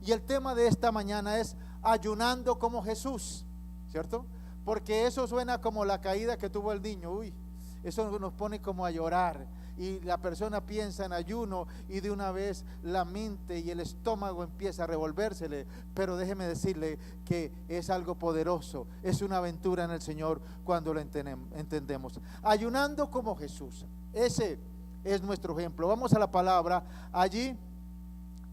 Y el tema de esta mañana es ayunando como Jesús, ¿cierto? Porque eso suena como la caída que tuvo el niño. Uy, eso nos pone como a llorar. Y la persona piensa en ayuno y de una vez la mente y el estómago empieza a revolvérsele. Pero déjeme decirle que es algo poderoso, es una aventura en el Señor cuando lo entendemos. Ayunando como Jesús, ese es nuestro ejemplo. Vamos a la palabra, allí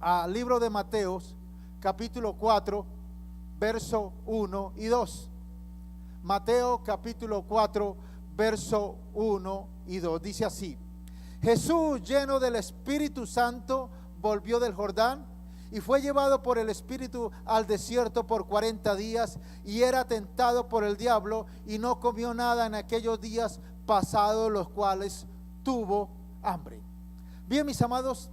al libro de Mateos, capítulo 4, verso 1 y 2. Mateo capítulo 4, verso 1 y 2. Dice así: Jesús, lleno del Espíritu Santo, volvió del Jordán y fue llevado por el Espíritu al desierto por 40 días y era tentado por el diablo y no comió nada en aquellos días pasados, los cuales tuvo hambre. Bien, mis amados,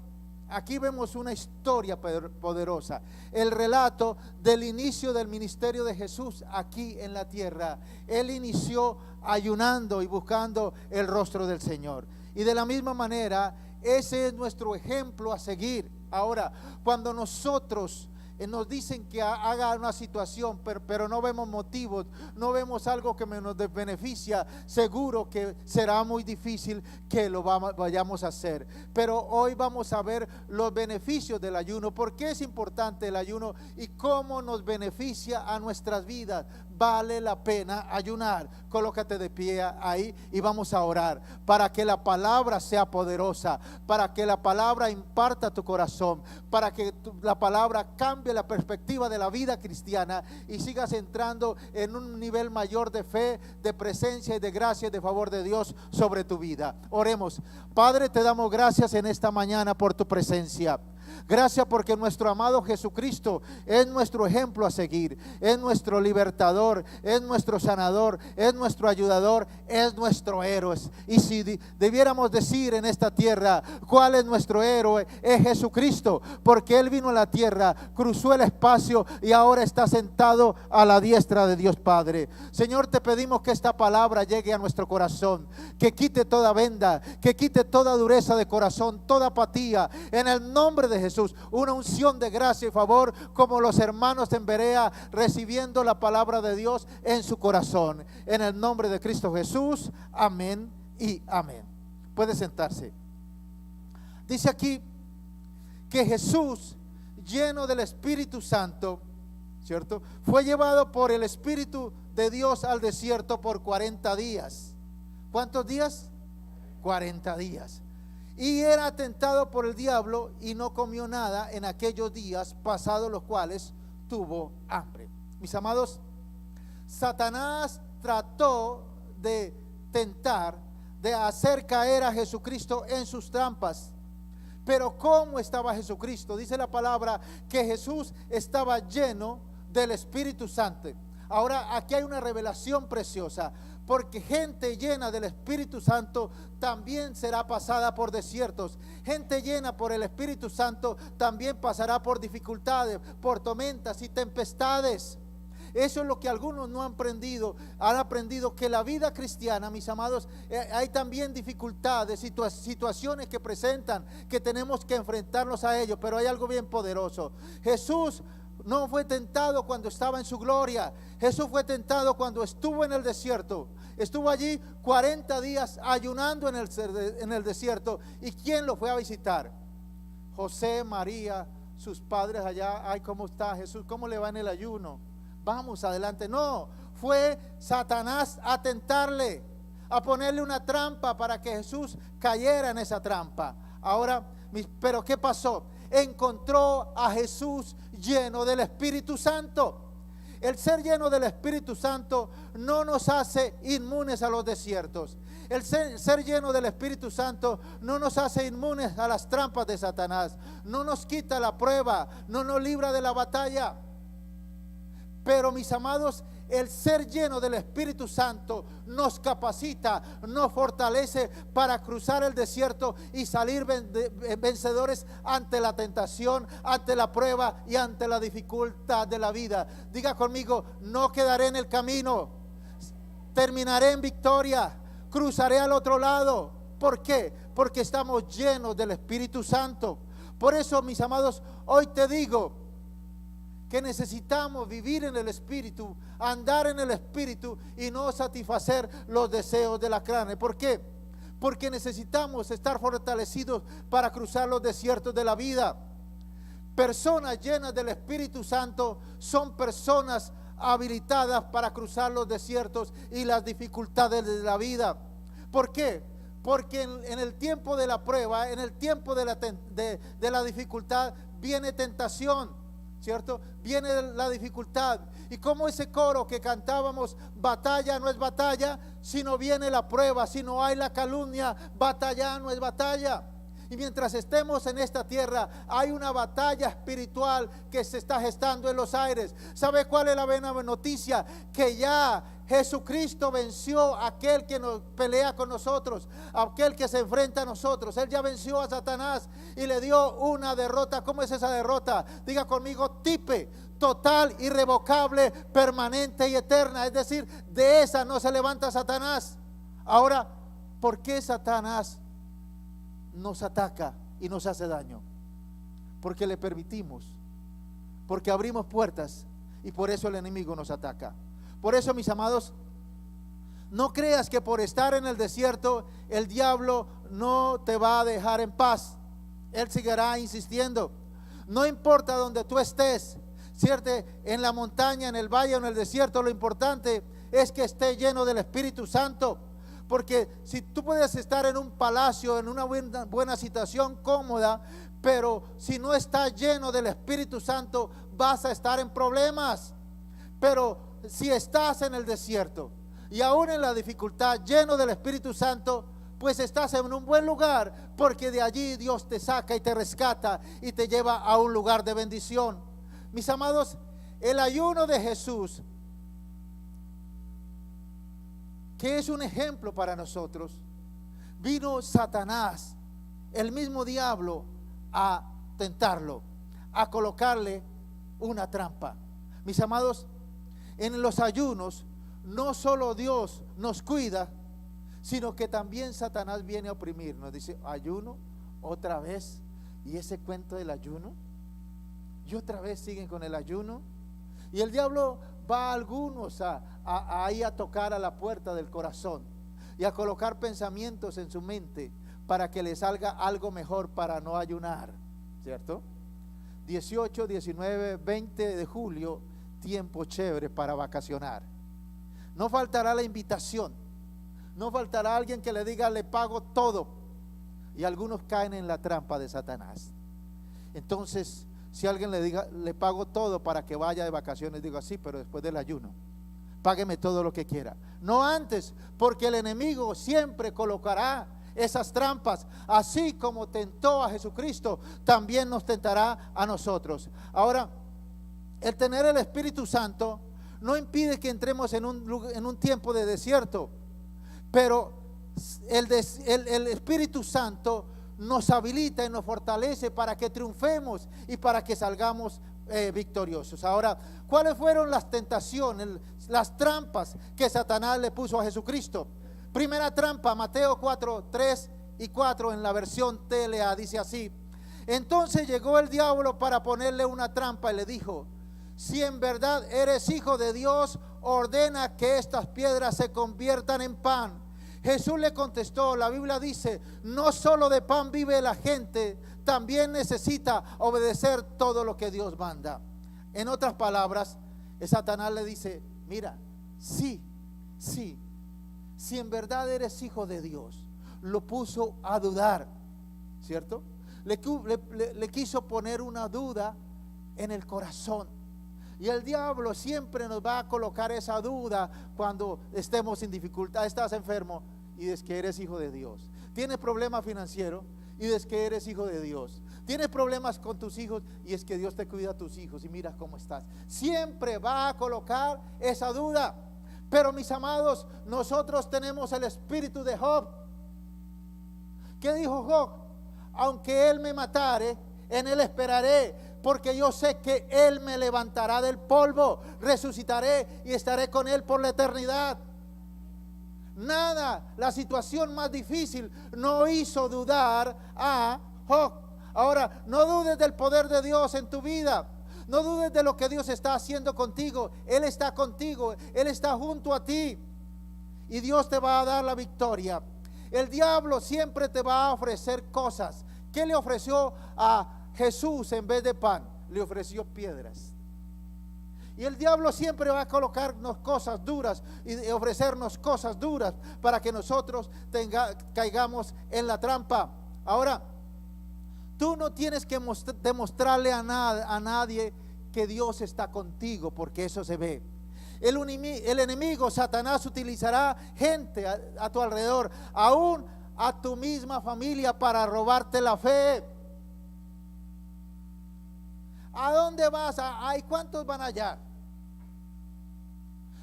aquí vemos una historia poderosa, el relato del inicio del ministerio de Jesús aquí en la tierra. Él inició ayunando y buscando el rostro del Señor. Y de la misma manera, ese es nuestro ejemplo a seguir. Ahora, cuando nosotros nos dicen que haga una situación, pero no vemos motivos, no vemos algo que nos beneficia, seguro que será muy difícil que lo vayamos a hacer. Pero hoy vamos a ver los beneficios del ayuno, por qué es importante el ayuno y cómo nos beneficia a nuestras vidas. Vale la pena ayunar. Colócate de pie ahí y vamos a orar para que la palabra sea poderosa, para que la palabra imparta tu corazón, para que la palabra cambie la perspectiva de la vida cristiana y sigas entrando en un nivel mayor de fe, de presencia y de gracia y de favor de Dios sobre tu vida. Oremos. Padre, te damos gracias en esta mañana por tu presencia. Gracias porque nuestro amado Jesucristo es nuestro ejemplo a seguir, es nuestro libertador, es nuestro sanador, es nuestro ayudador, es nuestro héroe. Y si debiéramos decir en esta tierra cuál es nuestro héroe, es Jesucristo, porque Él vino a la tierra, cruzó el espacio y ahora está sentado a la diestra de Dios Padre. Señor, te pedimos que esta palabra llegue a nuestro corazón, que quite toda venda, que quite toda dureza de corazón, toda apatía, en el nombre de Jesús, una unción de gracia y favor como los hermanos en Berea recibiendo la palabra de Dios en su corazón. En el nombre de Cristo Jesús, amén y amén. Puede sentarse. Dice aquí que Jesús, lleno del Espíritu Santo, ¿cierto?, fue llevado por el Espíritu de Dios al desierto por 40 días. ¿Cuántos días? 40 días. Y era tentado por el diablo y no comió nada en aquellos días pasados, los cuales tuvo hambre. Mis amados, Satanás trató de tentar, de hacer caer a Jesucristo en sus trampas. Pero ¿cómo estaba Jesucristo? Dice la palabra que Jesús estaba lleno del Espíritu Santo. Ahora aquí hay una revelación preciosa, porque gente llena del Espíritu Santo también será pasada por desiertos. Gente llena por el Espíritu Santo también pasará por dificultades, por tormentas y tempestades. Eso es lo que algunos no han aprendido. Han aprendido que la vida cristiana, mis amados, hay también dificultades, situaciones que presentan, que tenemos que enfrentarnos a ellos. Pero hay algo bien poderoso. Jesús no fue tentado cuando estaba en su gloria. Jesús fue tentado cuando estuvo en el desierto. Estuvo allí 40 días ayunando en el desierto. ¿Y quién lo fue a visitar? José, María, sus padres allá. Ay, ¿cómo está Jesús? ¿Cómo le va en el ayuno? Vamos adelante. No, fue Satanás a tentarle, a ponerle una trampa para que Jesús cayera en esa trampa. Ahora, pero ¿qué pasó? Encontró a Jesús lleno del Espíritu Santo. El ser lleno del Espíritu Santo no nos hace inmunes a los desiertos. El ser lleno del Espíritu Santo no nos hace inmunes a las trampas de Satanás. No nos quita la prueba, no nos libra de la batalla. Pero mis amados, el ser lleno del Espíritu Santo nos capacita, nos fortalece para cruzar el desierto y salir vencedores ante la tentación, ante la prueba y ante la dificultad de la vida. Diga conmigo: no quedaré en el camino, terminaré en victoria, cruzaré al otro lado. ¿Por qué? Porque estamos llenos del Espíritu Santo. Por eso, mis amados, hoy te digo, que necesitamos vivir en el Espíritu, andar en el Espíritu y no satisfacer los deseos de la carne. ¿Por qué? Porque necesitamos estar fortalecidos para cruzar los desiertos de la vida. Personas llenas del Espíritu Santo son personas habilitadas para cruzar los desiertos y las dificultades de la vida. ¿Por qué? Porque en el tiempo de la prueba, en el tiempo de la dificultad, viene tentación, ¿cierto? Viene la dificultad. Y como ese coro que cantábamos, batalla no es batalla, sino viene la prueba. Si no hay la calumnia, batalla no es batalla. Y mientras estemos en esta tierra, hay una batalla espiritual que se está gestando en los aires. ¿Sabe cuál es la buena noticia? Que ya Jesucristo venció a aquel que nos pelea con nosotros, a aquel que se enfrenta a nosotros. Él ya venció a Satanás y le dio una derrota. ¿Cómo es esa derrota? Diga conmigo: tipe, total, irrevocable, permanente y eterna. Es decir, de esa no se levanta Satanás. Ahora, ¿por qué Satanás nos ataca y nos hace daño? Porque le permitimos, porque abrimos puertas, y por eso el enemigo nos ataca. Por eso, mis amados, no creas que por estar en el desierto el diablo no te va a dejar en paz. Él seguirá insistiendo. No importa donde tú estés, ¿cierto? En la montaña, en el valle o en el desierto, lo importante es que esté lleno del Espíritu Santo. Porque si tú puedes estar en un palacio, en una buena situación cómoda, pero si no estás lleno del Espíritu Santo, vas a estar en problemas. Pero si estás en el desierto y aún en la dificultad, lleno del Espíritu Santo, pues estás en un buen lugar, porque de allí Dios te saca y te rescata y te lleva a un lugar de bendición. Mis amados, el ayuno de Jesús, que es un ejemplo para nosotros, vino Satanás, el mismo diablo, a tentarlo, a colocarle una trampa. Mis amados, en los ayunos no solo Dios nos cuida, sino que también Satanás viene a oprimirnos. Dice: ayuno otra vez, y ese cuento del ayuno, y otra vez siguen con el ayuno. Y el diablo va a algunos ahí a tocar a la puerta del corazón y a colocar pensamientos en su mente para que le salga algo mejor para no ayunar, ¿cierto? 18, 19, 20 de julio, tiempo chévere para vacacionar. No faltará la invitación, no faltará alguien que le diga: le pago todo. Y algunos caen en la trampa de Satanás. Entonces, si alguien le diga: le pago todo para que vaya de vacaciones, digo: así, pero después del ayuno, págueme todo lo que quiera. No antes, porque el enemigo siempre colocará esas trampas. Así como tentó a Jesucristo, también nos tentará a nosotros. Ahora, el tener el Espíritu Santo no impide que entremos en un tiempo de desierto, pero el Espíritu Santo nos habilita y nos fortalece para que triunfemos y para que salgamos victoriosos. Ahora, ¿cuáles fueron las tentaciones, las trampas que Satanás le puso a Jesucristo? Primera trampa, Mateo 4, 3 y 4 en la versión TLA, dice así: entonces llegó el diablo para ponerle una trampa y le dijo: si en verdad eres hijo de Dios, ordena que estas piedras se conviertan en pan. Jesús le contestó, la Biblia dice: no solo de pan vive la gente, también necesita obedecer todo lo que Dios manda. En otras palabras, Satanás le dice: mira, sí, si en verdad eres hijo de Dios. Lo puso a dudar, ¿cierto? Le quiso poner una duda en el corazón. Y el diablo siempre nos va a colocar esa duda cuando estemos en dificultad. Estás enfermo y dices que eres hijo de Dios. Tienes problemas financieros y dices que eres hijo de Dios. Tienes problemas con tus hijos y es que Dios te cuida a tus hijos y mira cómo estás. Siempre va a colocar esa duda. Pero mis amados, nosotros tenemos el espíritu de Job. ¿Qué dijo Job? Aunque él me matare, en él esperaré, porque yo sé que él me levantará del polvo, resucitaré y estaré con él por la eternidad. Nada, la situación más difícil no hizo dudar a Job. Ahora, no dudes del poder de Dios en tu vida. No dudes de lo que Dios está haciendo contigo. Él está contigo, Él está junto a ti y Dios te va a dar la victoria. El diablo siempre te va a ofrecer cosas. ¿Qué le ofreció a Jesús en vez de pan? Le ofreció piedras. Y el diablo siempre va a colocarnos cosas duras y ofrecernos cosas duras para que nosotros caigamos en la trampa. Ahora, tú no tienes que demostrarle a nadie que Dios está contigo, porque eso se ve. El enemigo, Satanás, utilizará gente a tu alrededor, aún a tu misma familia, para robarte la fe. ¿A dónde vas? ¿Ay, cuántos van allá?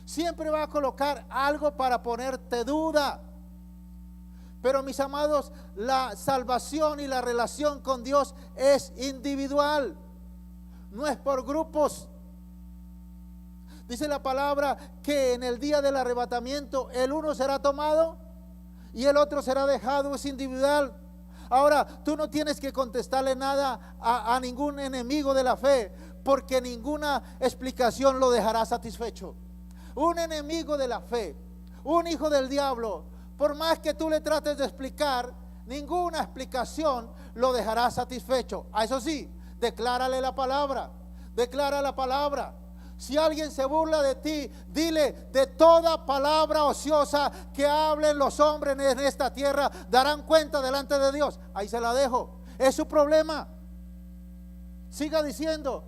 Siempre va a colocar algo para ponerte duda. Pero mis amados, la salvación y la relación con Dios es individual, no es por grupos. Dice la palabra que en el día del arrebatamiento el uno será tomado y el otro será dejado, es individual. Ahora, tú no tienes que contestarle nada a ningún enemigo de la fe, porque ninguna explicación lo dejará satisfecho. Un enemigo de la fe, un hijo del diablo, por más que tú le trates de explicar, ninguna explicación lo dejará satisfecho. A eso sí, declárale la palabra, declara la palabra. Si alguien se burla de ti, dile: de toda palabra ociosa que hablen los hombres en esta tierra, darán cuenta delante de Dios. Ahí se la dejo, es su problema. Siga diciendo,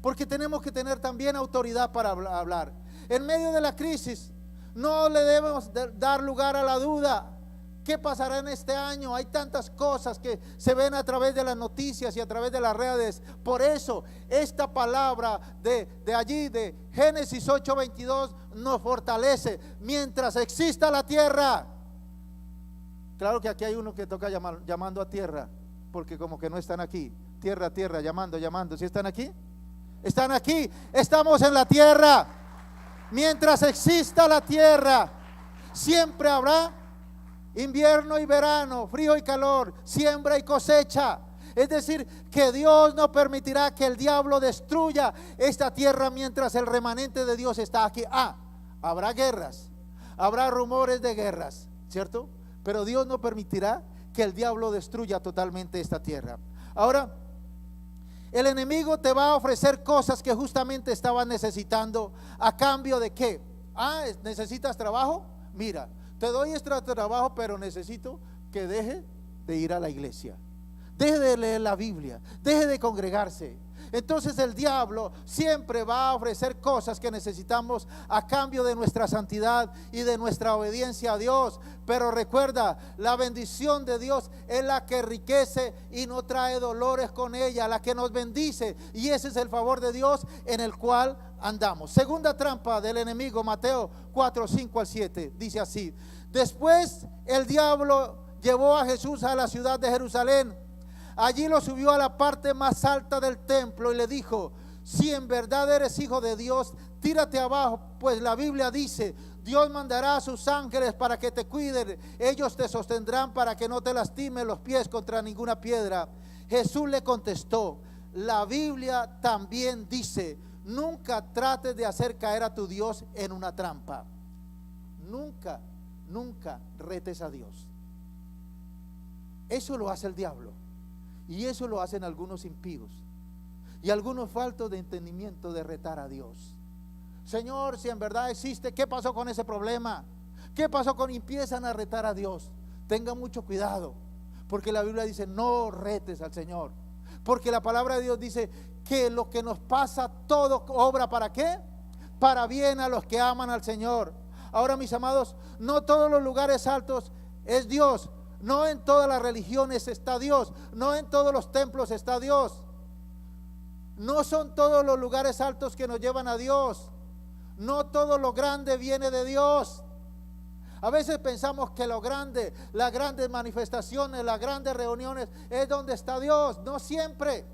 porque tenemos que tener también autoridad para hablar. En medio de la crisis, no le debemos dar lugar a la duda. ¿Qué pasará en este año? Hay tantas cosas que se ven a través de las noticias y a través de las redes. Por eso esta palabra de allí, de Génesis 8:22, nos fortalece. Mientras exista la tierra. Claro que aquí hay uno que toca llamando a tierra, porque como que no están aquí. Tierra, tierra, llamando. ¿Sí están aquí? Están aquí, estamos en la tierra. Mientras exista la tierra, siempre habrá invierno y verano, frío y calor, siembra y cosecha. Es decir, que Dios no permitirá que el diablo destruya esta tierra mientras el remanente de Dios está aquí. Habrá guerras, habrá rumores de guerras, ¿cierto? Pero Dios no permitirá que el diablo destruya totalmente esta tierra. Ahora, el enemigo te va a ofrecer cosas que justamente estabas necesitando. ¿A cambio de qué? ¿Necesitas trabajo? Mira, te doy este trabajo, pero necesito que deje de ir a la iglesia, deje de leer la Biblia, deje de congregarse. Entonces el diablo siempre va a ofrecer cosas que necesitamos a cambio de nuestra santidad y de nuestra obediencia a Dios. Pero recuerda, la bendición de Dios es la que enriquece y no trae dolores con ella, la que nos bendice, y ese es el favor de Dios en el cual andamos. Segunda trampa del enemigo, Mateo 4:5-7, dice así: después el diablo llevó a Jesús a la ciudad de Jerusalén. Allí lo subió a la parte más alta del templo y le dijo: si en verdad eres hijo de Dios, tírate abajo, pues la Biblia dice: Dios mandará a sus ángeles para que te cuiden, ellos te sostendrán para que no te lastimen los pies contra ninguna piedra. Jesús le contestó: la Biblia también dice: nunca trates de hacer caer a tu Dios en una trampa. Nunca retes a Dios. Eso lo hace el diablo. Y eso lo hacen algunos impíos y algunos faltos de entendimiento de retar a Dios. Señor, si en verdad existe, ¿qué pasó con ese problema? ¿Qué pasó con? Empiezan a retar a Dios. Tengan mucho cuidado, porque la Biblia dice: no retes al Señor. Porque la palabra de Dios dice que lo que nos pasa todo obra ¿para qué? Para bien a los que aman al Señor. Ahora, mis amados, no todos los lugares altos es Dios. No en todas las religiones está Dios, no en todos los templos está Dios. No son todos los lugares altos que nos llevan a Dios. No todo lo grande viene de Dios. A veces pensamos que lo grande, las grandes manifestaciones, las grandes reuniones es donde está Dios. No siempre.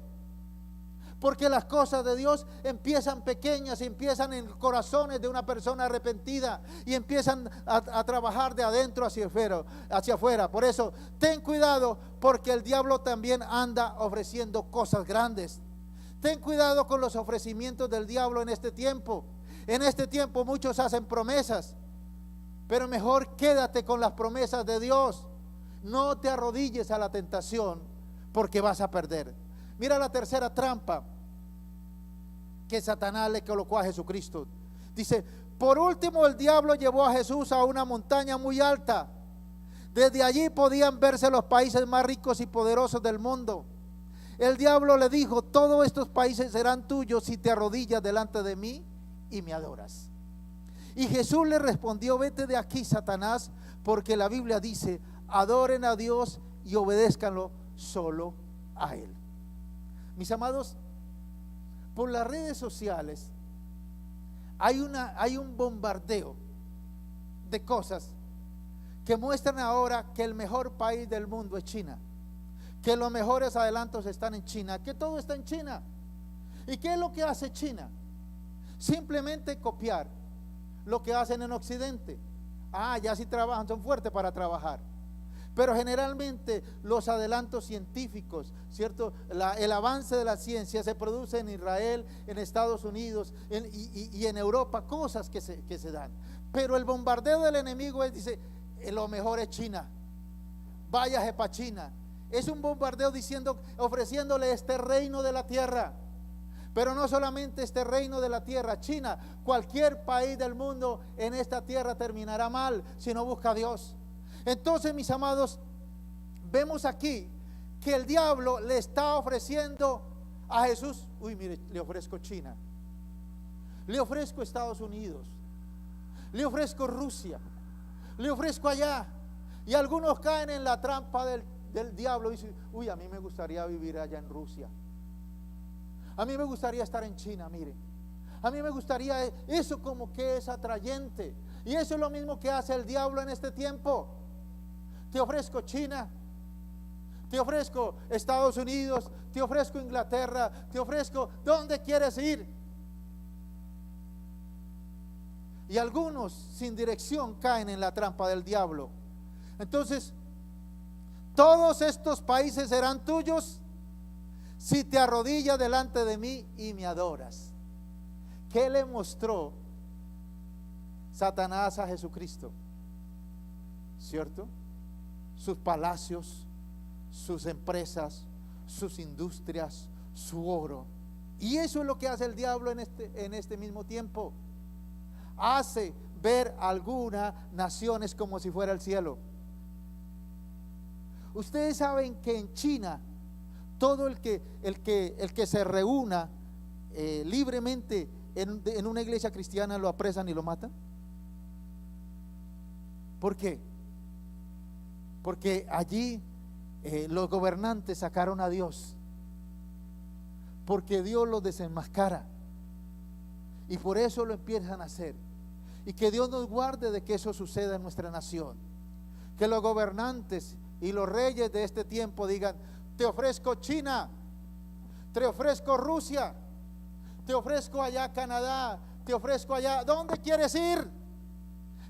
Porque las cosas de Dios empiezan pequeñas, empiezan en corazones de una persona arrepentida y empiezan a trabajar de adentro hacia afuera. Por eso, ten cuidado, porque el diablo también anda ofreciendo cosas grandes. Ten cuidado con los ofrecimientos del diablo en este tiempo. En este tiempo muchos hacen promesas, pero mejor quédate con las promesas de Dios. No te arrodilles a la tentación, porque vas a perder. Mira la tercera trampa que Satanás le colocó a Jesucristo. Dice: por último, el diablo llevó a Jesús a una montaña muy alta. Desde allí podían verse los países más ricos y poderosos del mundo. El diablo le dijo: todos estos países serán tuyos si te arrodillas delante de mí y me adoras. Y Jesús le respondió: vete de aquí, Satanás, porque la Biblia dice: adoren a Dios y obedézcanlo solo a Él. Mis amados, por las redes sociales hay un bombardeo de cosas que muestran ahora que el mejor país del mundo es China, que los mejores adelantos están en China, que todo está en China. ¿Y qué es lo que hace China? Simplemente copiar lo que hacen en Occidente. Ya sí trabajan, son fuertes para trabajar. Pero generalmente los adelantos científicos, ¿cierto? El avance de la ciencia se produce en Israel, en Estados Unidos y en Europa, cosas que se dan. Pero el bombardeo del enemigo dice: lo mejor es China, váyase para China. Es un bombardeo diciendo, ofreciéndole este reino de la tierra. Pero no solamente este reino de la tierra, China, cualquier país del mundo en esta tierra terminará mal si no busca a Dios. Entonces, mis amados, vemos aquí que el diablo le está ofreciendo a Jesús: mire, le ofrezco China, le ofrezco Estados Unidos, le ofrezco Rusia, le ofrezco allá. Y algunos caen en la trampa del diablo y dicen: a mí me gustaría vivir allá en Rusia, a mí me gustaría estar en China, mire, a mí me gustaría. Eso como que es atrayente. Y eso es lo mismo que hace el diablo en este tiempo. Te ofrezco China, te ofrezco Estados Unidos, te ofrezco Inglaterra, te ofrezco ¿dónde quieres ir? Y algunos sin dirección caen en la trampa del diablo. Entonces, todos estos países serán tuyos si te arrodillas delante de mí y me adoras. ¿Qué le mostró Satanás a Jesucristo? ¿Cierto? Sus palacios, sus empresas, sus industrias, su oro. Y eso es lo que hace el diablo en este mismo tiempo. Hace ver algunas naciones como si fuera el cielo. Ustedes saben que en China todo el que se reúna libremente en una iglesia cristiana lo apresan y lo matan. ¿Por qué? Porque allí los gobernantes sacaron a Dios, porque Dios los desenmascara, y por eso lo empiezan a hacer. Y que Dios nos guarde de que eso suceda en nuestra nación. Que los gobernantes y los reyes de este tiempo digan: te ofrezco China, te ofrezco Rusia, te ofrezco allá Canadá, te ofrezco allá. ¿Dónde quieres ir?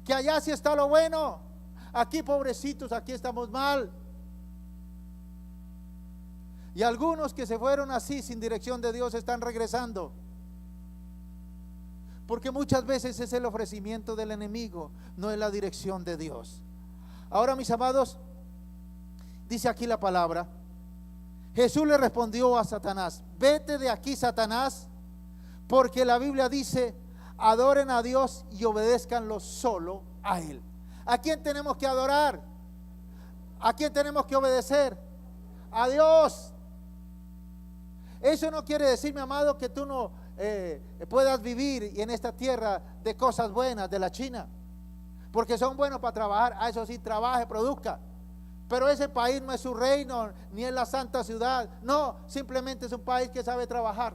Que allá sí está lo bueno. Aquí pobrecitos, aquí estamos mal. Y algunos que se fueron así sin dirección de Dios están regresando, porque muchas veces es el ofrecimiento del enemigo, no es la dirección de Dios. Ahora, mis amados, dice aquí la palabra: Jesús le respondió a Satanás: vete de aquí, Satanás, porque la Biblia dice: adoren a Dios y obedézcanlo solo a Él. ¿A quién tenemos que adorar? ¿A quién tenemos que obedecer? A Dios. Eso no quiere decir, mi amado, que tú no puedas vivir en esta tierra de cosas buenas de la China, porque son buenos para trabajar. Eso sí, trabaje, produzca. Pero ese país no es su reino, ni es la santa ciudad. No, simplemente es un país que sabe trabajar.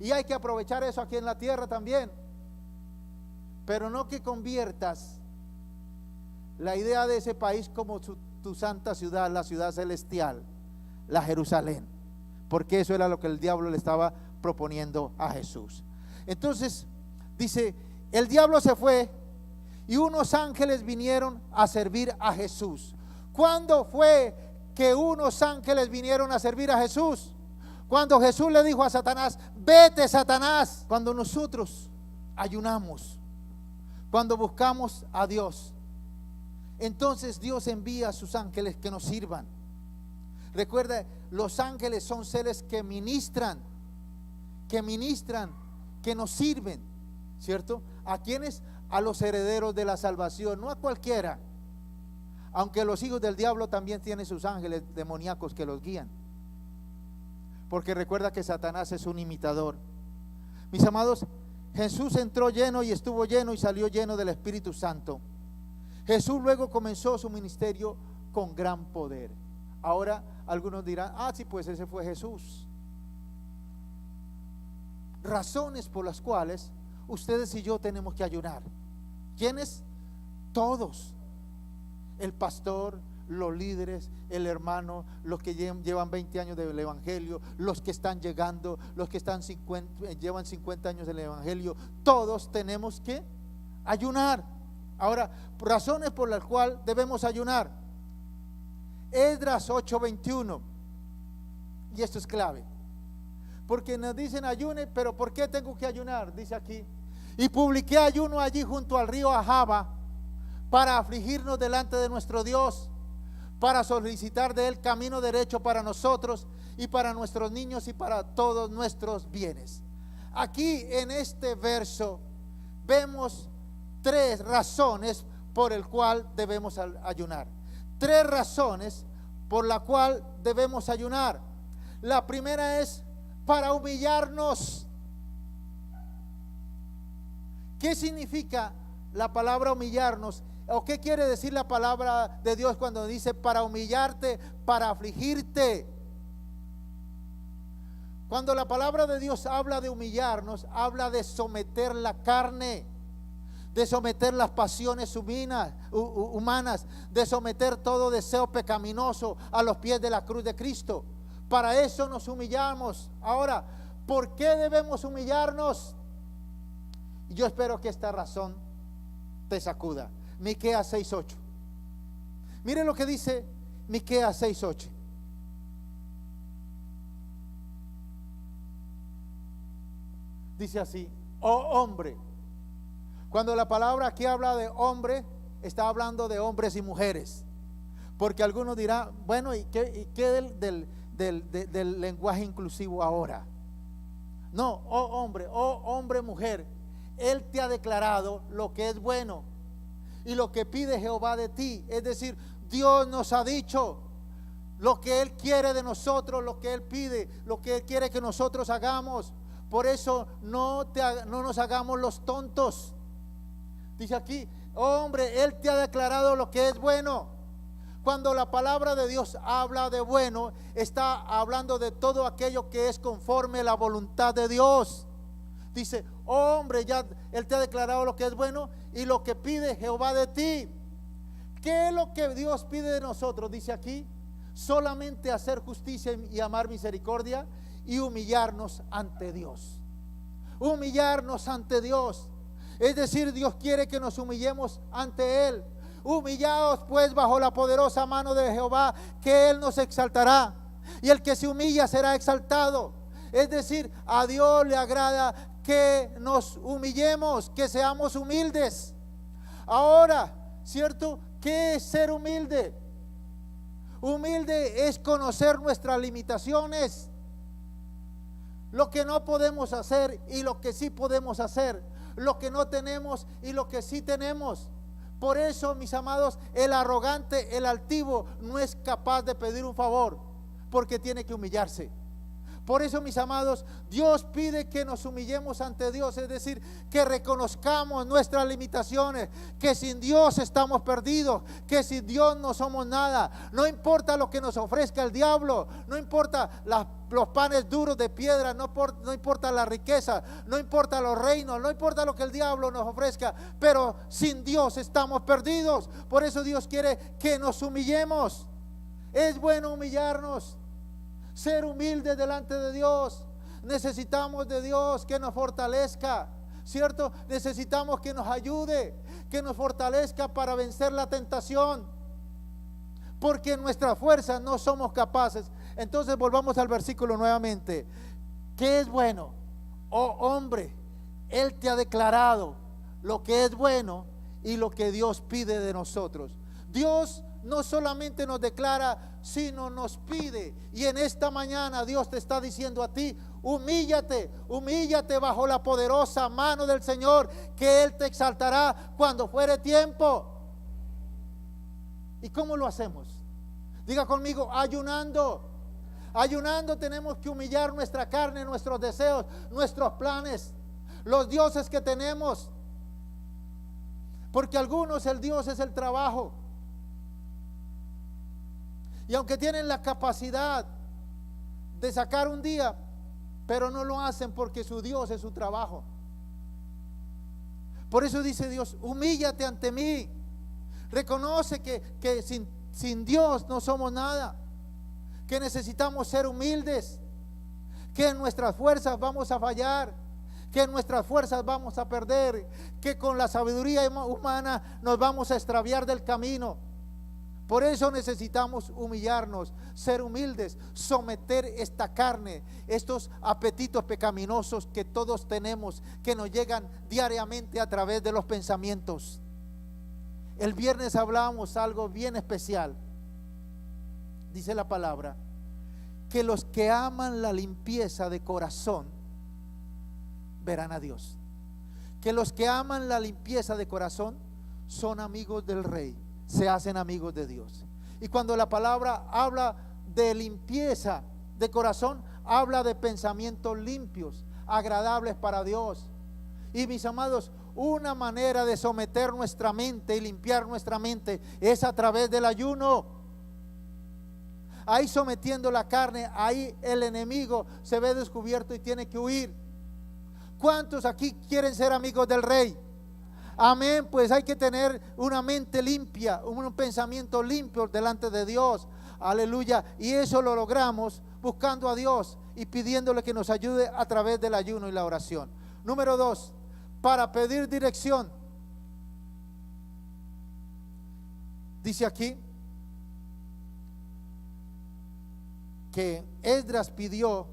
Y hay que aprovechar eso aquí en la tierra también. Pero no que conviertas la idea de ese país como tu santa ciudad, la ciudad celestial, la Jerusalén, porque eso era lo que el diablo le estaba proponiendo a Jesús. Entonces dice: el diablo se fue y unos ángeles vinieron a servir a Jesús. ¿Cuándo fue que unos ángeles vinieron a servir a Jesús? Cuando Jesús le dijo a Satanás, vete Satanás, cuando nosotros ayunamos, cuando buscamos a Dios, entonces Dios envía a sus ángeles que nos sirvan. Recuerda, los ángeles son seres que ministran, que nos sirven, ¿cierto? ¿A quiénes? A los herederos de la salvación, no a cualquiera. Aunque los hijos del diablo también tienen sus ángeles demoníacos que los guían. Porque recuerda que Satanás es un imitador. Mis amados, Jesús entró lleno y estuvo lleno y salió lleno del Espíritu Santo. Jesús luego comenzó su ministerio con gran poder. Ahora algunos dirán, sí, pues ese fue Jesús. Razones por las cuales ustedes y yo tenemos que ayunar. ¿Quiénes? Todos. El pastor, los líderes, el hermano, los que llevan 20 años del evangelio, los que están llegando, los que llevan 50 años del evangelio. Todos tenemos que ayunar. Ahora, razones por las cuales debemos ayunar. Esdras 8:21. Y esto es clave. Porque nos dicen ayune, pero ¿por qué tengo que ayunar? Dice aquí: y publiqué ayuno allí junto al río Ahava, para afligirnos delante de nuestro Dios, para solicitar de Él camino derecho para nosotros y para nuestros niños y para todos nuestros bienes. Aquí en este verso vemos 3 razones por el cual debemos ayunar. 3 razones por la cual debemos ayunar. La primera es para humillarnos. ¿Qué significa la palabra humillarnos? ¿O qué quiere decir la palabra de Dios cuando dice para humillarte, para afligirte? Cuando la palabra de Dios habla de humillarnos, habla de someter la carne, de someter las pasiones humanas, de someter todo deseo pecaminoso a los pies de la cruz de Cristo. Para eso nos humillamos. Ahora, ¿por qué debemos humillarnos? Yo espero que esta razón te sacuda. Miqueas 6:8. Mire lo que dice Miqueas 6:8. Dice así: oh hombre. Cuando la palabra aquí habla de hombre, está hablando de hombres y mujeres. Porque algunos dirán, bueno, ¿y qué del lenguaje inclusivo ahora? No, oh hombre, mujer, Él te ha declarado lo que es bueno y lo que pide Jehová de ti. Es decir, Dios nos ha dicho lo que Él quiere de nosotros, lo que Él pide, lo que Él quiere que nosotros hagamos. Por eso no nos hagamos los tontos. Dice aquí, oh hombre, Él te ha declarado lo que es bueno. Cuando la palabra de Dios habla de bueno, está hablando de todo aquello que es conforme a la voluntad de Dios. Dice, oh hombre, ya Él te ha declarado lo que es bueno y lo que pide Jehová de ti. ¿Qué es lo que Dios pide de nosotros? Dice aquí, solamente hacer justicia y amar misericordia y humillarnos ante Dios. Humillarnos ante Dios. Es decir, Dios quiere que nos humillemos ante Él. Humillaos pues bajo la poderosa mano de Jehová, que Él nos exaltará. Y el que se humilla será exaltado. Es decir, a Dios le agrada que nos humillemos, que seamos humildes. Ahora, ¿cierto? ¿Qué es ser humilde? Humilde es conocer nuestras limitaciones, lo que no podemos hacer y lo que sí podemos hacer, lo que no tenemos y lo que sí tenemos. Por eso, mis amados, el arrogante, el altivo, no es capaz de pedir un favor, porque tiene que humillarse. Por eso, mis amados, Dios pide que nos humillemos ante Dios, es decir, que reconozcamos nuestras limitaciones, que sin Dios estamos perdidos, que sin Dios no somos nada. No importa lo que nos ofrezca el diablo, no importa los panes duros de piedra, no importa la riqueza, no importa los reinos, no importa lo que el diablo nos ofrezca, pero sin Dios estamos perdidos. Por eso Dios quiere que nos humillemos. Es bueno humillarnos. Ser humildes delante de Dios. Necesitamos de Dios que nos fortalezca, ¿cierto? Necesitamos que nos ayude, que nos fortalezca para vencer la tentación. Porque en nuestra fuerza no somos capaces. Entonces volvamos al versículo nuevamente. ¿Qué es bueno? Oh hombre, Él te ha declarado lo que es bueno y lo que Dios pide de nosotros. Dios no solamente nos declara, sino nos pide. Y en esta mañana Dios te está diciendo a ti: humíllate, humíllate bajo la poderosa mano del Señor, que Él te exaltará cuando fuere tiempo. ¿Y cómo lo hacemos? Diga conmigo: ayunando. Ayunando tenemos que humillar nuestra carne, nuestros deseos, nuestros planes, los dioses que tenemos. Porque algunos el Dios es el trabajo. Y aunque tienen la capacidad de sacar un día, pero no lo hacen porque su Dios es su trabajo. Por eso dice Dios: humíllate ante mí. Reconoce que sin Dios no somos nada, que necesitamos ser humildes, que en nuestras fuerzas vamos a fallar, que en nuestras fuerzas vamos a perder, que con la sabiduría humana nos vamos a extraviar del camino. Por eso necesitamos humillarnos, ser humildes, someter esta carne, estos apetitos pecaminosos que todos tenemos, que nos llegan diariamente a través de los pensamientos. El viernes hablamos algo bien especial. Dice la palabra que los que aman la limpieza de corazón verán a Dios. Que los que aman la limpieza de corazón son amigos del Rey, se hacen amigos de Dios. Y cuando la palabra habla de limpieza de corazón, habla de pensamientos limpios, agradables para Dios. Y mis amados, una manera de someter nuestra mente y limpiar nuestra mente es a través del ayuno. Ahí sometiendo la carne, ahí el enemigo se ve descubierto y tiene que huir. ¿Cuántos aquí quieren ser amigos del Rey? Amén. Pues hay que tener una mente limpia, un pensamiento limpio delante de Dios. Aleluya. Y eso lo logramos buscando a Dios y pidiéndole que nos ayude a través del ayuno y la oración. Número 2, para pedir dirección. Dice aquí que Esdras pidió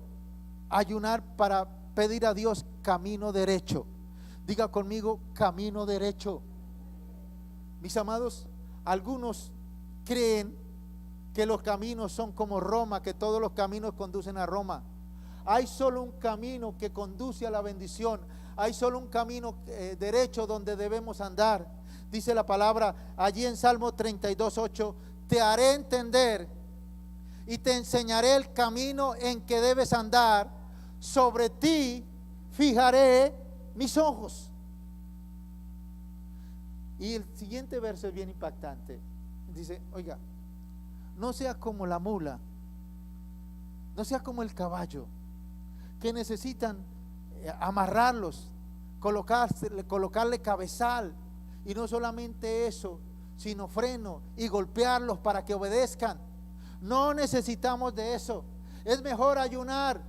ayunar para pedir a Dios camino derecho. Diga conmigo: camino derecho. Mis amados, algunos creen que los caminos son como Roma, que todos los caminos conducen a Roma. Hay solo un camino que conduce a la bendición. Hay solo un camino derecho donde debemos andar. Dice la palabra allí en Salmo 32:8: te haré entender y te enseñaré el camino en que debes andar, sobre ti fijaré mis ojos. Y el siguiente verso es bien impactante. Dice: oiga, no seas como la mula, no seas como el caballo, que necesitan amarrarlos, colocarle cabezal, y no solamente eso, sino freno y golpearlos para que obedezcan. No necesitamos de eso. Es mejor ayunar,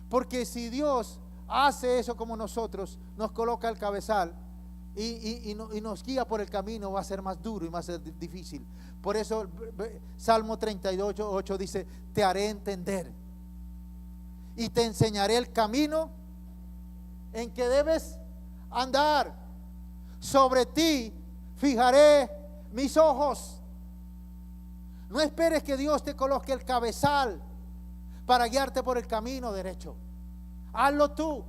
porque si Dios hace eso como nosotros, nos coloca el cabezal y nos guía por el camino, va a ser más duro y más difícil. Por eso Salmo 32:8 dice: te haré entender y te enseñaré el camino en que debes andar, sobre ti fijaré mis ojos. No esperes que Dios te coloque el cabezal para guiarte por el camino derecho. Hazlo tú.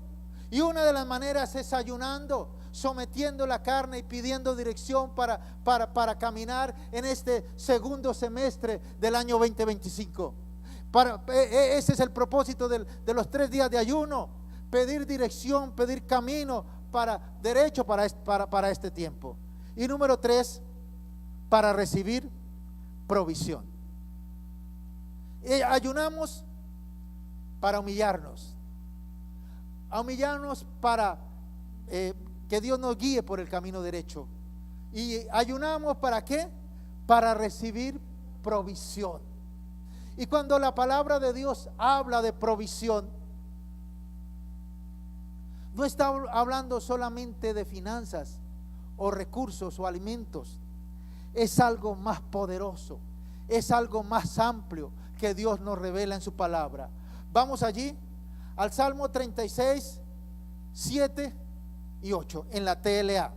Y una de las maneras es ayunando, sometiendo la carne y pidiendo dirección para caminar en este segundo semestre del año 2025. Ese es el propósito de los 3 días de ayuno: pedir dirección, pedir camino derecho para este tiempo. Y número 3, para recibir provisión. Ayunamos para humillarnos, para que Dios nos guíe por el camino derecho. Y ayunamos ¿para qué? Para recibir provisión. Y cuando la palabra de Dios habla de provisión, no está hablando solamente de finanzas o recursos o alimentos. Es algo más poderoso, es algo más amplio, que Dios nos revela en su palabra. Vamos allí al Salmo 36, 7 y 8 en la TLA.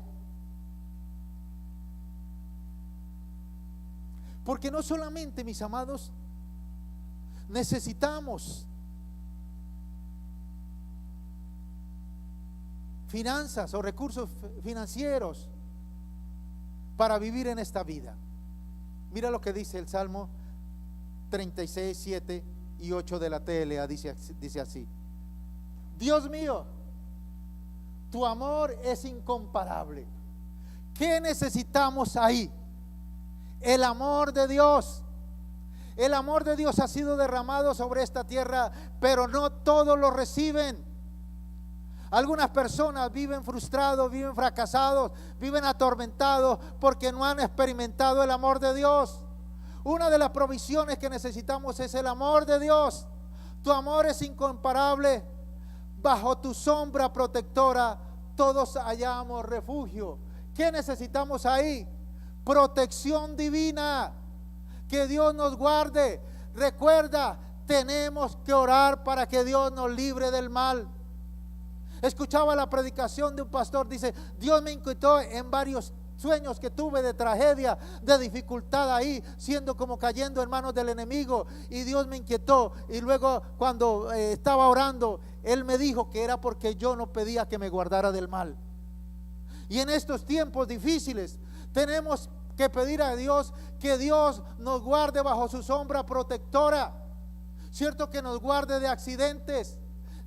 Porque no solamente, mis amados, necesitamos finanzas o recursos financieros para vivir en esta vida. Mira lo que dice el Salmo 36, 7 y 8 de la TLA. Dice así: Dios mío, tu amor es incomparable. ¿Qué necesitamos ahí? El amor de Dios. El amor de Dios ha sido derramado sobre esta tierra, pero no todos lo reciben. Algunas personas viven frustrados, viven fracasados, viven atormentados porque no han experimentado el amor de Dios. Una de las provisiones que necesitamos es el amor de Dios. Tu amor es incomparable. Bajo tu sombra protectora todos hallamos refugio. ¿Qué necesitamos ahí? Protección divina. Que Dios nos guarde. Recuerda, tenemos que orar para que Dios nos libre del mal. Escuchaba la predicación de un pastor, dice: Dios me inquietó en varios sueños que tuve de tragedia, de dificultad ahí, siendo como cayendo en manos del enemigo, y Dios me inquietó. Y luego cuando estaba orando, Él me dijo que era porque yo no pedía que me guardara del mal. Y en estos tiempos difíciles tenemos que pedir a Dios que Dios nos guarde bajo su sombra protectora. Cierto, que nos guarde de accidentes,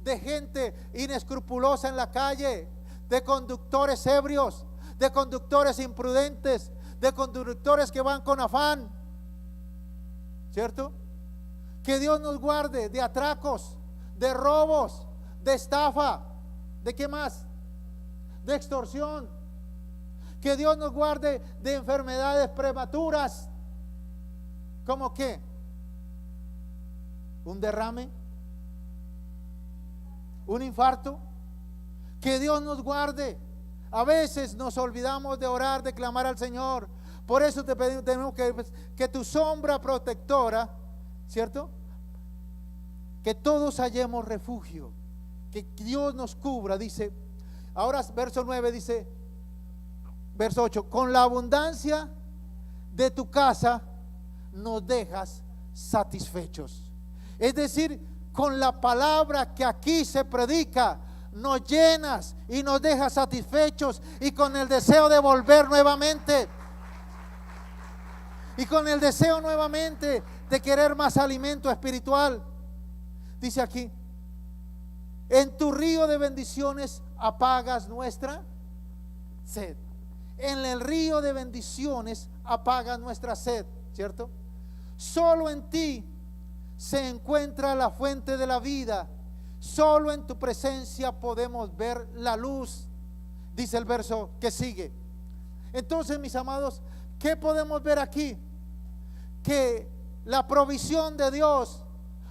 de gente inescrupulosa en la calle, de conductores ebrios, de conductores imprudentes, de conductores que van con afán. ¿Cierto? Que Dios nos guarde de atracos, de robos, de estafa, ¿de qué más? De extorsión. Que Dios nos guarde de enfermedades prematuras. ¿Cómo qué? ¿Un derrame? ¿Un infarto? Que Dios nos guarde. A veces nos olvidamos de orar, de clamar al Señor. Por eso te pedimos, tenemos que tu sombra protectora, ¿cierto? Que todos hallemos refugio, que Dios nos cubra. Dice, ahora verso 9 dice, verso 8: con la abundancia de tu casa nos dejas satisfechos. Es decir, con la palabra que aquí se predica, nos llenas y nos dejas satisfechos, y con el deseo de volver nuevamente, y con el deseo nuevamente de querer más alimento espiritual. Dice aquí: en tu río de bendiciones apagas nuestra sed. En el río de bendiciones apagas nuestra sed, ¿cierto? Solo en ti se encuentra la fuente de la vida. Solo en tu presencia podemos ver la luz, dice el verso que sigue. Entonces, mis amados, ¿qué podemos ver aquí? Que la provisión de Dios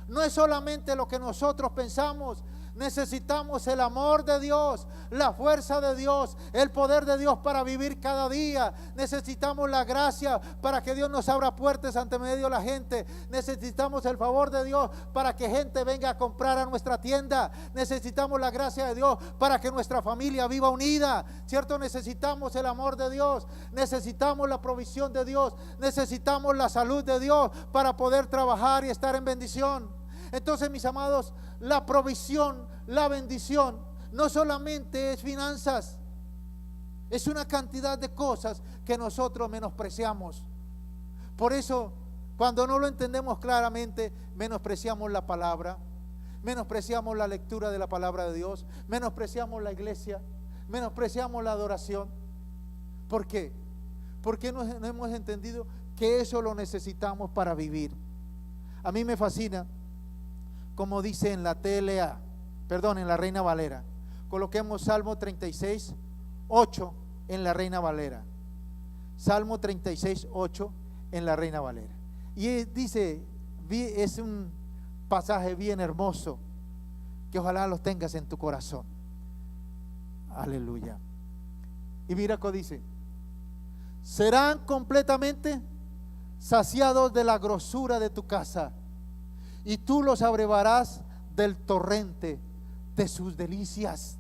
no es solamente lo que nosotros pensamos. Necesitamos el amor de Dios, la fuerza de Dios, el poder de Dios para vivir cada día. Necesitamos la gracia para que Dios nos abra puertas ante medio de la gente. Necesitamos el favor de Dios para que gente venga a comprar a nuestra tienda. Necesitamos la gracia de Dios para que nuestra familia viva unida, ¿cierto? Necesitamos el amor de Dios, necesitamos la provisión de Dios, necesitamos la salud de Dios para poder trabajar y estar en bendición. Entonces, mis amados, la provisión, la bendición, no solamente es finanzas, es una cantidad de cosas que nosotros menospreciamos. Por eso, cuando no lo entendemos claramente, menospreciamos la palabra, menospreciamos la lectura de la palabra de Dios, menospreciamos la iglesia, menospreciamos la adoración. ¿Por qué? Porque no hemos entendido que eso lo necesitamos para vivir. A mí me fascina, como dice en la TLA, perdón, en la Reina Valera. Coloquemos Salmo 36, 8 en la Reina Valera. Salmo 36, 8 en la Reina Valera. Y dice, es un pasaje bien hermoso, que ojalá lo tengas en tu corazón. Aleluya. Y mira cómo dice: serán completamente saciados de la grosura de tu casa, y tú los abrevarás del torrente de sus delicias.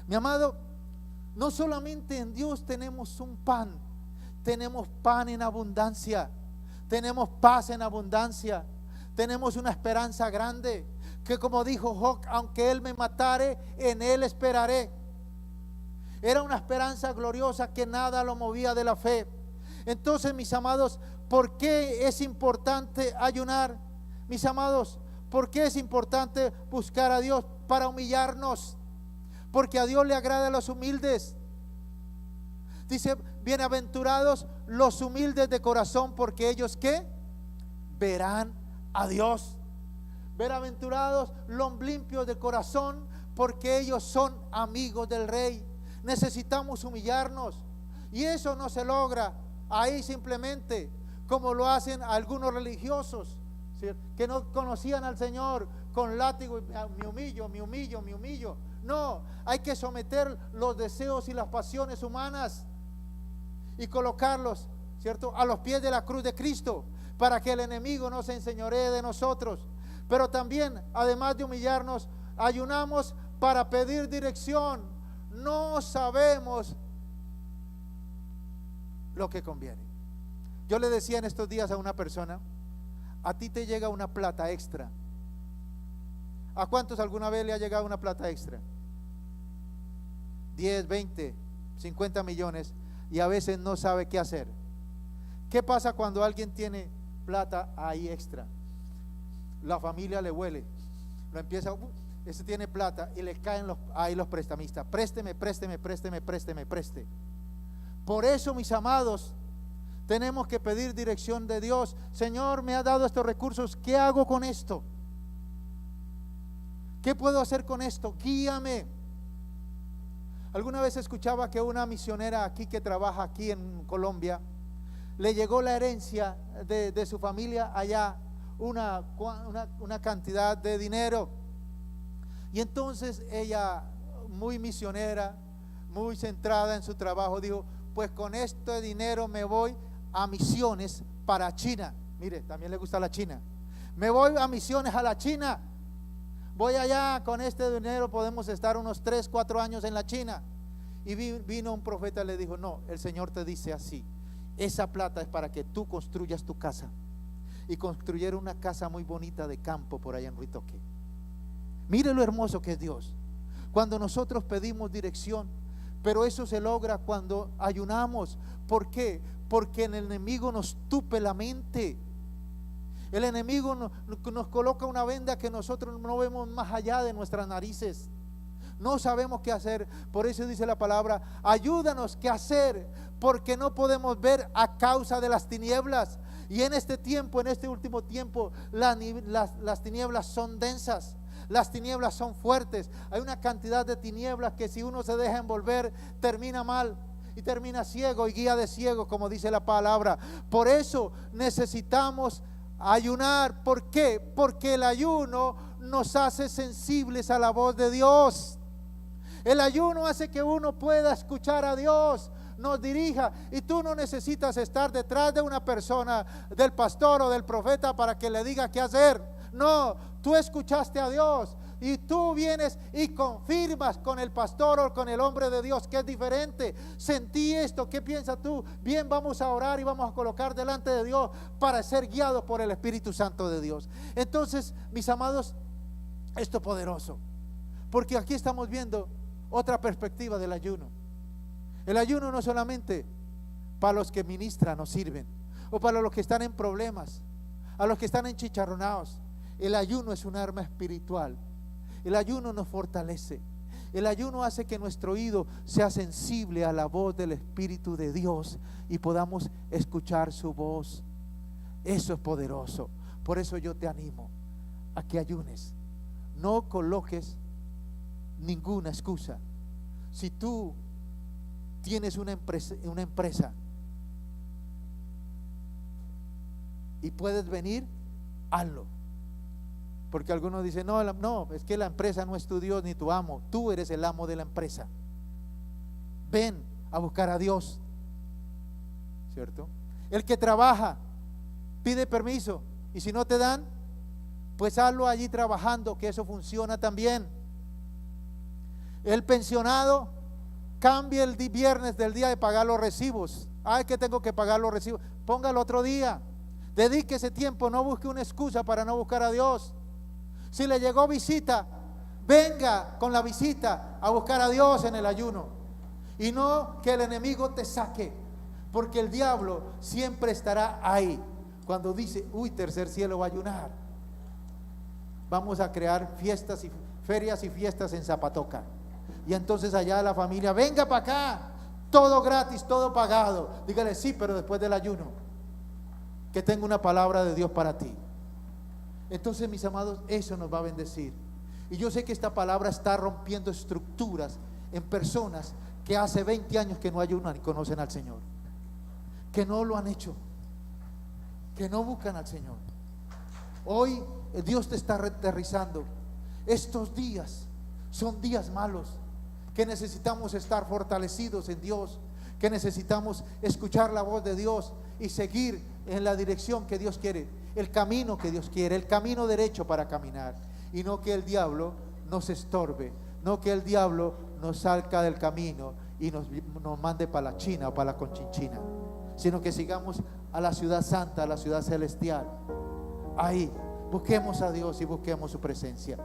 Mi amado, no solamente en Dios tenemos un pan, tenemos pan en abundancia, tenemos paz en abundancia, tenemos una esperanza grande, que como dijo Job, aunque él me matare, en él esperaré. Era una esperanza gloriosa que nada lo movía de la fe. Entonces, mis amados, ¿por qué es importante ayunar? Mis amados, ¿por qué es importante buscar a Dios? Para humillarnos, porque a Dios le agrada a los humildes. Dice, bienaventurados los humildes de corazón, porque ellos ¿qué? Verán a Dios. Bienaventurados los limpios de corazón, porque ellos son amigos del Rey. Necesitamos humillarnos, y eso no se logra ahí simplemente como lo hacen algunos religiosos, ¿sí?, que no conocían al Señor, con látigo y me humillo, me humillo, me humillo. No, hay que someter los deseos y las pasiones humanas y colocarlos, ¿cierto?, a los pies de la cruz de Cristo, para que el enemigo no se enseñoree de nosotros. Pero también, además de humillarnos, ayunamos para pedir dirección. No sabemos lo que conviene. Yo le decía en estos días a una persona, a ti te llega una plata extra. ¿A cuántos alguna vez le ha llegado una plata extra? 10, 20, 50 millones, y a veces no sabe qué hacer. ¿Qué pasa cuando alguien tiene plata ahí extra? La familia le huele, lo empieza, ese tiene plata, y le caen ahí los prestamistas. Présteme, présteme, présteme, présteme, présteme. Por eso, mis amados, tenemos que pedir dirección de Dios. Señor, me ha dado estos recursos, ¿qué hago con esto? ¿Qué puedo hacer con esto? Guíame. Alguna vez escuchaba que una misionera aquí que trabaja aquí en Colombia, le llegó la herencia de su familia allá, una cantidad de dinero. Y entonces ella, muy misionera, muy centrada en su trabajo, dijo, pues con este dinero me voy a misiones para China. Mire, también le gusta la China. Me voy a misiones a la China. Voy allá, con este dinero podemos estar unos 3, 4 años en la China. Y vino un profeta y le dijo, no, el Señor te dice así, esa plata es para que tú construyas tu casa. Y construyeron una casa muy bonita de campo por allá en Ruitoque. Mire lo hermoso que es Dios, cuando nosotros pedimos dirección. Pero eso se logra cuando ayunamos. ¿Por qué? Porque el enemigo nos tupe la mente. El enemigo nos coloca una venda que nosotros no vemos más allá de nuestras narices. No sabemos qué hacer. Por eso dice la palabra, ayúdanos qué hacer, porque no podemos ver a causa de las tinieblas. Y en este tiempo, en este último tiempo, las tinieblas son densas. Las tinieblas son fuertes. Hay una cantidad de tinieblas que si uno se deja envolver, termina mal y termina ciego y guía de ciego, como dice la palabra. Por eso necesitamos ayunar. ¿Por qué? Porque el ayuno nos hace sensibles a la voz de Dios. El ayuno hace que uno pueda escuchar a Dios, nos dirija, y tú no necesitas estar detrás de una persona, del pastor o del profeta, para que le diga qué hacer. No, tú escuchaste a Dios y tú vienes y confirmas con el pastor o con el hombre de Dios que es diferente. Sentí esto, ¿qué piensas tú? Bien, vamos a orar y vamos a colocar delante de Dios para ser guiados por el Espíritu Santo de Dios. Entonces, mis amados, esto es poderoso, porque aquí estamos viendo otra perspectiva del ayuno. El ayuno no solamente para los que ministran o sirven, o para los que están en problemas, a los que están enchicharronados. El ayuno es un arma espiritual. El ayuno nos fortalece. El ayuno hace que nuestro oído sea sensible a la voz del Espíritu de Dios y podamos escuchar su voz. Eso es poderoso. Por eso yo te animo a que ayunes. No coloques ninguna excusa. Si tú tienes una empresa y puedes venir, hazlo. Porque algunos dicen, no, es que la empresa no es tu Dios ni tu amo. Tú eres el amo de la empresa. Ven a buscar a Dios, ¿cierto? El que trabaja pide permiso, y si no te dan, pues hazlo allí trabajando, que eso funciona también. El pensionado, cambie el viernes del día de pagar los recibos. Ay, que tengo que pagar los recibos. Póngalo otro día. Dedique ese tiempo, no busque una excusa para no buscar a Dios. Si le llegó visita, venga con la visita a buscar a Dios en el ayuno. Y no que el enemigo te saque, porque el diablo siempre estará ahí. Cuando dice, uy, tercer cielo va a ayunar, vamos a crear fiestas y ferias y fiestas en Zapatoca. Y entonces allá la familia, venga para acá, todo gratis, todo pagado. Dígale, sí, pero después del ayuno, que tengo una palabra de Dios para ti. Entonces, mis amados, eso nos va a bendecir. Y yo sé que esta palabra está rompiendo estructuras en personas que hace 20 años que no ayunan y conocen al Señor, que no lo han hecho, que no buscan al Señor. Hoy Dios te está aterrizando. Estos días son días malos, que necesitamos estar fortalecidos en Dios, que necesitamos escuchar la voz de Dios y seguir en la dirección que Dios quiere, el camino que Dios quiere, el camino derecho para caminar, y no que el diablo nos estorbe, no que el diablo nos salga del camino y nos mande para la China o para la Conchinchina, sino que sigamos a la ciudad santa, a la ciudad celestial. Ahí busquemos a Dios y busquemos su presencia.